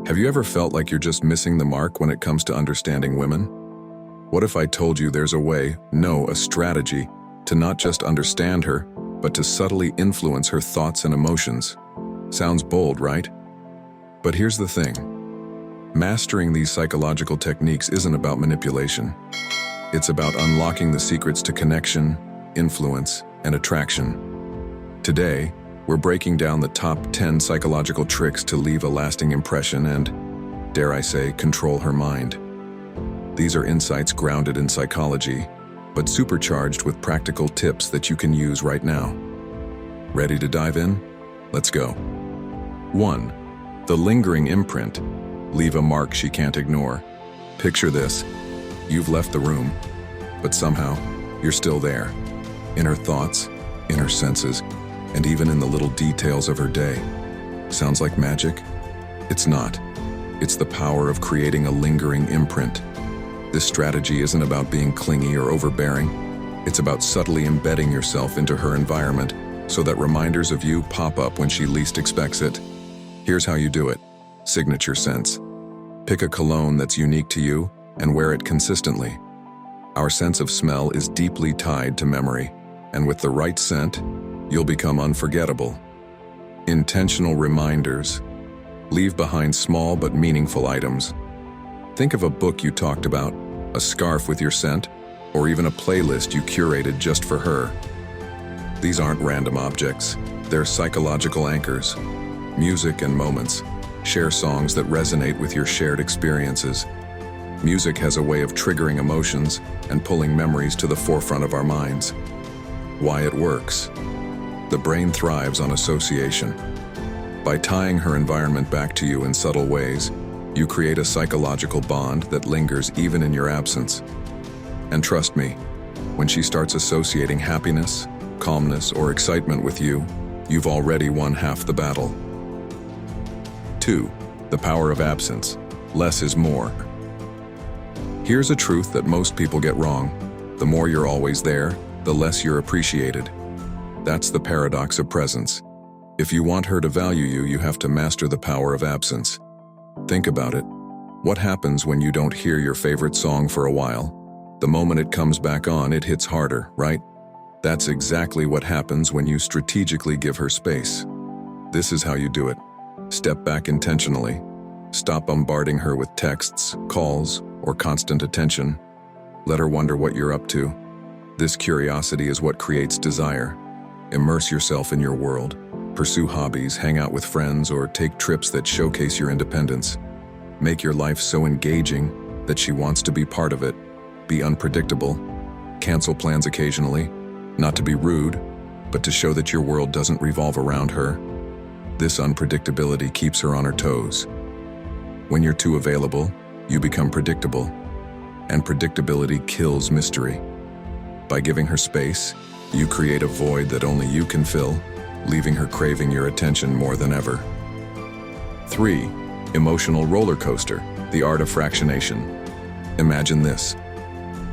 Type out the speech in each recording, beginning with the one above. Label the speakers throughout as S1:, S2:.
S1: Have you ever felt like you're just missing the mark when it comes to understanding women? What if I told you there's a way, no, a strategy, to not just understand her, but to subtly influence her thoughts and emotions? Sounds bold, right? But here's the thing. Mastering these psychological techniques isn't about manipulation. It's about unlocking the secrets to connection, influence, and attraction. Today, we're breaking down the top 10 psychological tricks to leave a lasting impression and, dare I say, control her mind. These are insights grounded in psychology, but supercharged with practical tips that you can use right now. Ready to dive in? Let's go. 1. The lingering imprint. Leave a mark she can't ignore. Picture this. You've left the room, but somehow, you're still there. In her thoughts, in her senses, and even in the little details of her day. Sounds like magic? It's not. It's the power of creating a lingering imprint. This strategy isn't about being clingy or overbearing. It's about subtly embedding yourself into her environment so that reminders of you pop up when she least expects it. Here's how you do it. Signature scents. Pick a cologne that's unique to you and wear it consistently. Our sense of smell is deeply tied to memory, and with the right scent, you'll become unforgettable. Intentional reminders. Leave behind small but meaningful items. Think of a book you talked about, a scarf with your scent, or even a playlist you curated just for her. These aren't random objects. They're psychological anchors. Music and moments. Share songs that resonate with your shared experiences. Music has a way of triggering emotions and pulling memories to the forefront of our minds. Why it works. The brain thrives on association. By tying her environment back to you in subtle ways, you create a psychological bond that lingers even in your absence. And trust me, when she starts associating happiness, calmness, or excitement with you, you've already won half the battle. 2. The power of absence. Less is more. Here's a truth that most people get wrong. The more you're always there, the less you're appreciated. That's the paradox of presence. If you want her to value you, you have to master the power of absence. Think about it. What happens when you don't hear your favorite song for a while? The moment it comes back on, it hits harder, right? That's exactly what happens when you strategically give her space. This is how you do it. Step back intentionally. Stop bombarding her with texts, calls, or constant attention. Let her wonder what you're up to. This curiosity is what creates desire. Immerse yourself in your world. Pursue hobbies, hang out with friends, or take trips that showcase your independence. Make your life so engaging that she wants to be part of it. Be unpredictable. Cancel plans occasionally, not to be rude, but to show that your world doesn't revolve around her. This unpredictability keeps her on her toes. When you're too available, you become predictable, and predictability kills mystery. By giving her space, you create a void that only you can fill, leaving her craving your attention more than ever. 3. Emotional roller coaster, the art of fractionation. Imagine this.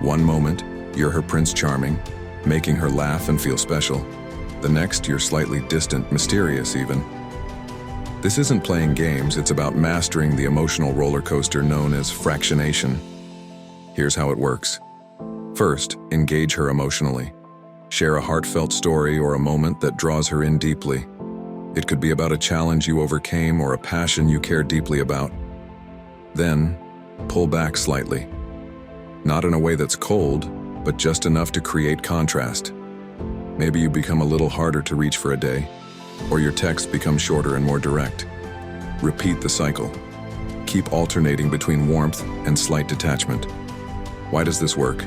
S1: One moment, you're her Prince Charming, making her laugh and feel special. The next, you're slightly distant, mysterious even. This isn't playing games, it's about mastering the emotional roller coaster known as fractionation. Here's how it works. First, engage her emotionally. Share a heartfelt story or a moment that draws her in deeply. It could be about a challenge you overcame or a passion you care deeply about. Then, pull back slightly. Not in a way that's cold, but just enough to create contrast. Maybe you become a little harder to reach for a day, or your texts become shorter and more direct. Repeat the cycle. Keep alternating between warmth and slight detachment. Why does this work?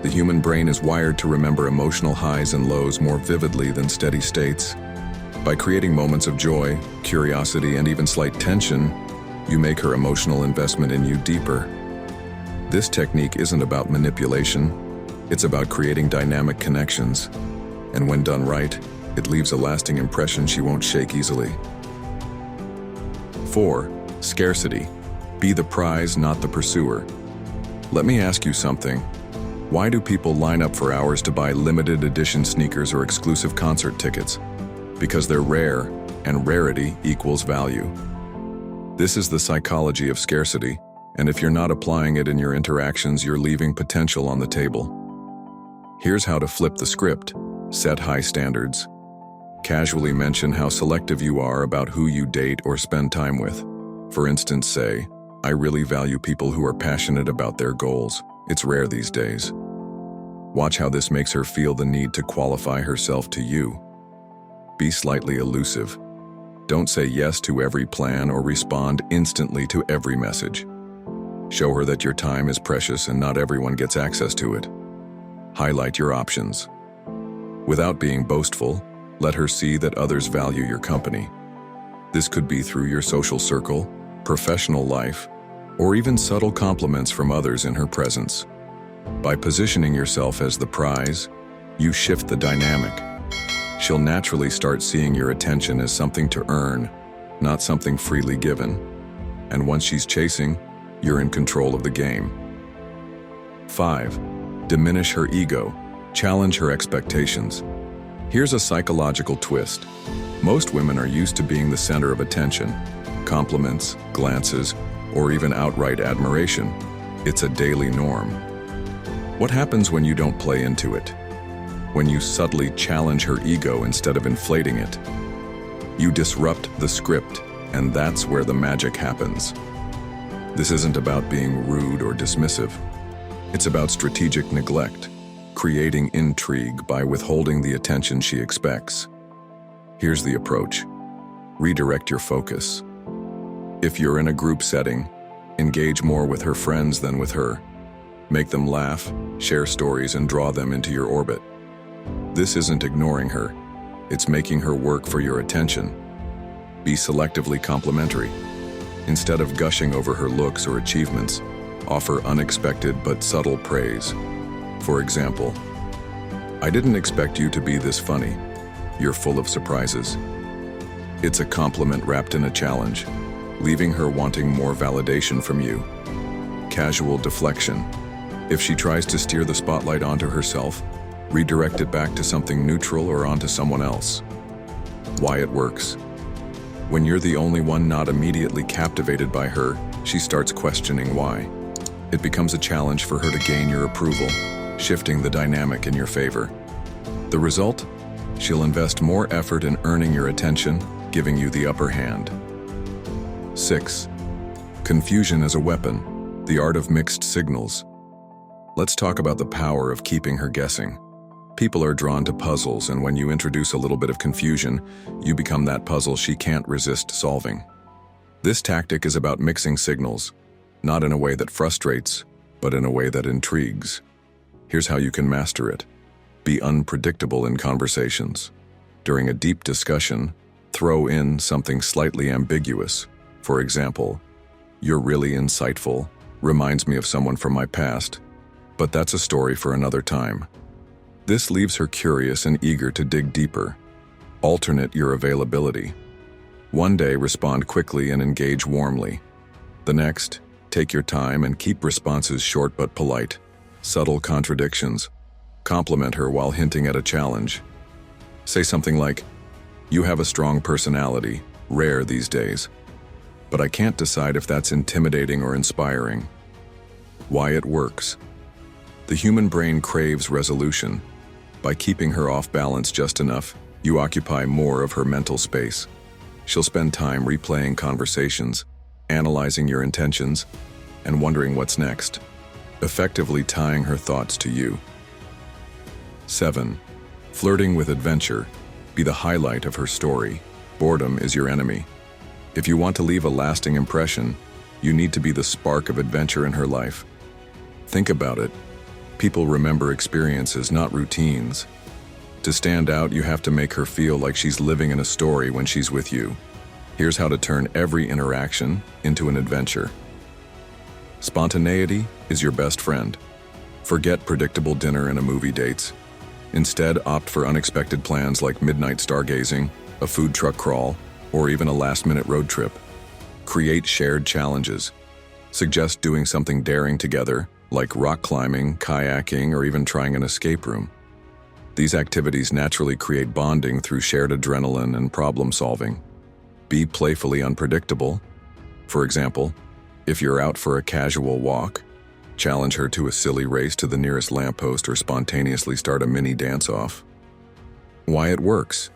S1: The human brain is wired to remember emotional highs and lows more vividly than steady states. By creating moments of joy, curiosity, and even slight tension, you make her emotional investment in you deeper. This technique isn't about manipulation, it's about creating dynamic connections. And when done right, it leaves a lasting impression she won't shake easily. 4. Scarcity. Be the prize, not the pursuer. Let me ask you something. Why do people line up for hours to buy limited edition sneakers or exclusive concert tickets? Because they're rare, and rarity equals value. This is the psychology of scarcity, and if you're not applying it in your interactions, you're leaving potential on the table. Here's how to flip the script. Set high standards. Casually mention how selective you are about who you date or spend time with. For instance, say, "I really value people who are passionate about their goals. It's rare these days." Watch how this makes her feel the need to qualify herself to you. Be slightly elusive. Don't say yes to every plan or respond instantly to every message. Show her that your time is precious and not everyone gets access to it. Highlight your options. Without being boastful, let her see that others value your company. This could be through your social circle, professional life, or even subtle compliments from others in her presence. By positioning yourself as the prize, you shift the dynamic. She'll naturally start seeing your attention as something to earn, not something freely given. And once she's chasing, you're in control of the game. 5. Diminish her ego. Challenge her expectations. Here's a psychological twist. Most women are used to being the center of attention. Compliments, glances, or even outright admiration. It's a daily norm. What happens when you don't play into it? When you subtly challenge her ego instead of inflating it? You disrupt the script, and that's where the magic happens. This isn't about being rude or dismissive. It's about strategic neglect, creating intrigue by withholding the attention she expects. Here's the approach. Redirect your focus. If you're in a group setting, engage more with her friends than with her. Make them laugh, share stories, and draw them into your orbit. This isn't ignoring her. It's making her work for your attention. Be selectively complimentary. Instead of gushing over her looks or achievements, offer unexpected but subtle praise. For example, "I didn't expect you to be this funny. You're full of surprises." It's a compliment wrapped in a challenge, leaving her wanting more validation from you. Casual deflection. If she tries to steer the spotlight onto herself, redirect it back to something neutral or onto someone else. Why it works. When you're the only one not immediately captivated by her, she starts questioning why. It becomes a challenge for her to gain your approval, shifting the dynamic in your favor. The result? She'll invest more effort in earning your attention, giving you the upper hand. 6. Confusion as a weapon. The art of mixed signals. Let's talk about the power of keeping her guessing. People are drawn to puzzles, and when you introduce a little bit of confusion, you become that puzzle she can't resist solving. This tactic is about mixing signals, not in a way that frustrates, but in a way that intrigues. Here's how you can master it. Be unpredictable in conversations. During a deep discussion, throw in something slightly ambiguous. For example, "You're really insightful, reminds me of someone from my past, but that's a story for another time." This leaves her curious and eager to dig deeper. Alternate your availability. One day, respond quickly and engage warmly. The next, take your time and keep responses short but polite. Subtle contradictions. Compliment her while hinting at a challenge. Say something like, "You have a strong personality, rare these days, but I can't decide if that's intimidating or inspiring." Why it works. The human brain craves resolution. By keeping her off balance just enough, you occupy more of her mental space. She'll spend time replaying conversations, analyzing your intentions, and wondering what's next, effectively tying her thoughts to you. 7. Flirting with adventure. Be the highlight of her story. Boredom is your enemy. If you want to leave a lasting impression, you need to be the spark of adventure in her life. Think about it. People remember experiences, not routines. To stand out, you have to make her feel like she's living in a story when she's with you. Here's how to turn every interaction into an adventure. Spontaneity is your best friend. Forget predictable dinner and movie dates. Instead, opt for unexpected plans like midnight stargazing, a food truck crawl, or even a last-minute road trip. Create shared challenges. Suggest doing something daring together, like rock climbing, kayaking, or even trying an escape room. These activities naturally create bonding through shared adrenaline and problem solving. Be playfully unpredictable. For example, if you're out for a casual walk, challenge her to a silly race to the nearest lamppost or spontaneously start a mini dance-off. Why it works.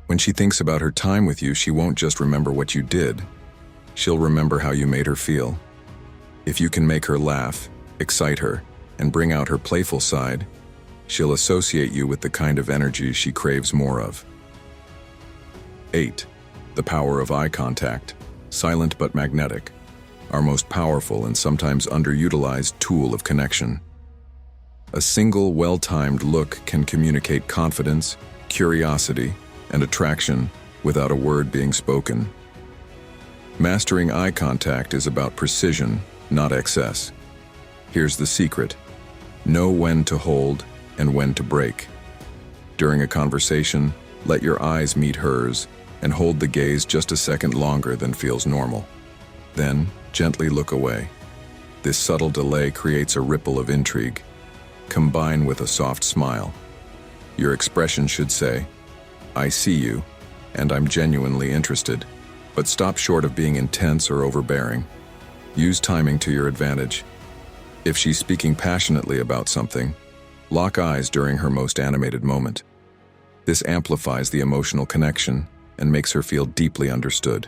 S1: When she thinks about her time with you, she won't just remember what you did. She'll remember how you made her feel. If you can make her laugh, excite her, and bring out her playful side, she'll associate you with the kind of energy she craves more of. 8. The power of eye contact, silent but magnetic, our most powerful and sometimes underutilized tool of connection. A single, well-timed look can communicate confidence, curiosity, and attraction without a word being spoken. Mastering eye contact is about precision, not excess. Here's the secret. Know when to hold and when to break. During a conversation, let your eyes meet hers and hold the gaze just a second longer than feels normal. Then, gently look away. This subtle delay creates a ripple of intrigue. Combine with a soft smile. Your expression should say, "I see you, and I'm genuinely interested," but stop short of being intense or overbearing. Use timing to your advantage. If she's speaking passionately about something, lock eyes during her most animated moment. This amplifies the emotional connection and makes her feel deeply understood.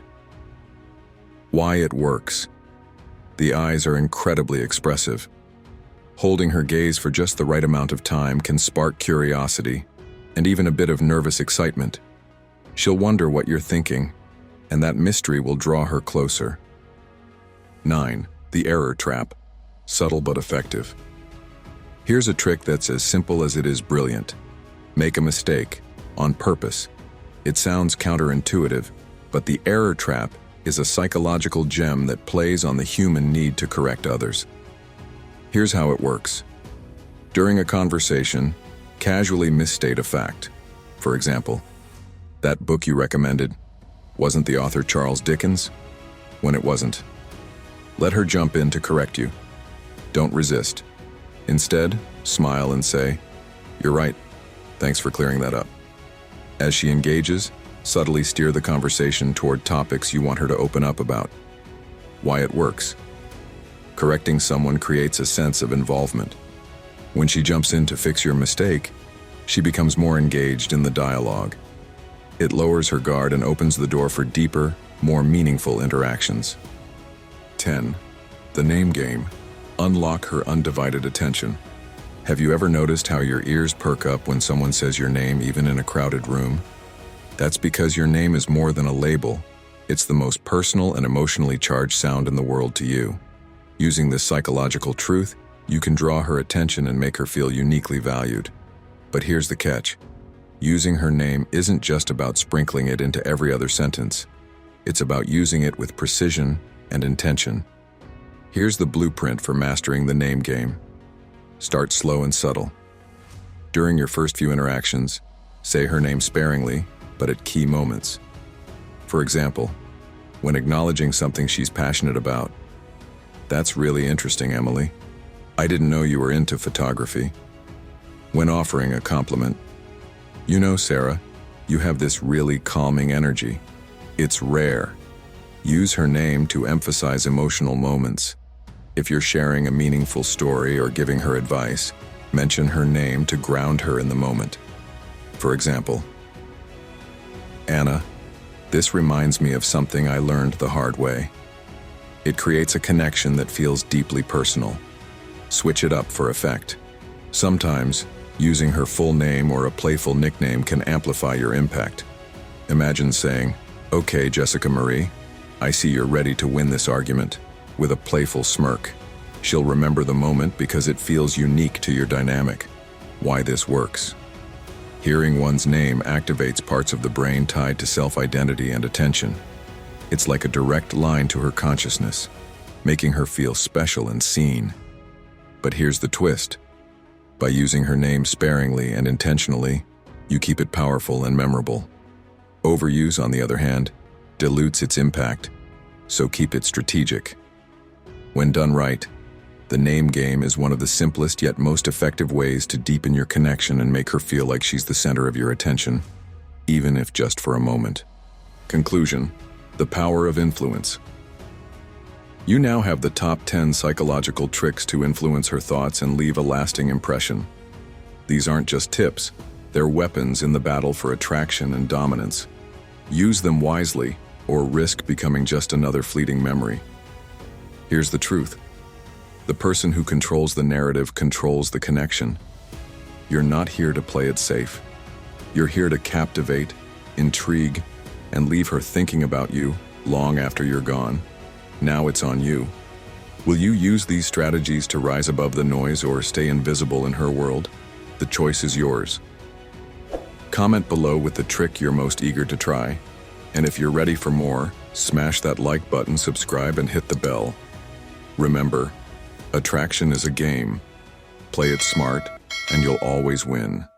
S1: Why it works. The eyes are incredibly expressive. Holding her gaze for just the right amount of time can spark curiosity and even a bit of nervous excitement. She'll wonder what you're thinking, and that mystery will draw her closer. 9. The error trap, subtle but effective. Here's a trick that's as simple as it is brilliant. Make a mistake, on purpose. It sounds counterintuitive, but the error trap is a psychological gem that plays on the human need to correct others. Here's how it works. During a conversation, casually misstate a fact. For example, that book you recommended, wasn't the author Charles Dickens? When it wasn't. Let her jump in to correct you. Don't resist. Instead, smile and say, "You're right. Thanks for clearing that up." As she engages, subtly steer the conversation toward topics you want her to open up about. Why it works. Correcting someone creates a sense of involvement. When she jumps in to fix your mistake, she becomes more engaged in the dialogue. It lowers her guard and opens the door for deeper, more meaningful interactions. 10. The name game. Unlock her undivided attention. Have you ever noticed how your ears perk up when someone says your name even in a crowded room? That's because your name is more than a label. It's the most personal and emotionally charged sound in the world to you. Using this psychological truth, you can draw her attention and make her feel uniquely valued. But here's the catch. Using her name isn't just about sprinkling it into every other sentence. It's about using it with precision and intention. Here's the blueprint for mastering the name game. Start slow and subtle. During your first few interactions, say her name sparingly, but at key moments. For example, when acknowledging something she's passionate about. "That's really interesting, Emily. I didn't know you were into photography." When offering a compliment. "You know, Sarah, you have this really calming energy. It's rare." Use her name to emphasize emotional moments. If you're sharing a meaningful story or giving her advice, mention her name to ground her in the moment. For example, "Anna, this reminds me of something I learned the hard way." It creates a connection that feels deeply personal. Switch it up for effect. Sometimes, using her full name or a playful nickname can amplify your impact. Imagine saying, "Okay, Jessica Marie, I see you're ready to win this argument," with a playful smirk. She'll remember the moment because it feels unique to your dynamic. Why this works. Hearing one's name activates parts of the brain tied to self-identity and attention. It's like a direct line to her consciousness, making her feel special and seen. But here's the twist. By using her name sparingly and intentionally, you keep it powerful and memorable. Overuse, on the other hand, dilutes its impact, so keep it strategic. When done right, the name game is one of the simplest yet most effective ways to deepen your connection and make her feel like she's the center of your attention, even if just for a moment. Conclusion: the power of influence. You now have the top 10 psychological tricks to influence her thoughts and leave a lasting impression. These aren't just tips, they're weapons in the battle for attraction and dominance. Use them wisely, or risk becoming just another fleeting memory. Here's the truth. The person who controls the narrative controls the connection. You're not here to play it safe. You're here to captivate, intrigue, and leave her thinking about you long after you're gone. Now it's on you. Will you use these strategies to rise above the noise or stay invisible in her world? The choice is yours. Comment below with the trick you're most eager to try. And if you're ready for more, smash that like button, subscribe, and hit the bell. Remember, attraction is a game. Play it smart, and you'll always win.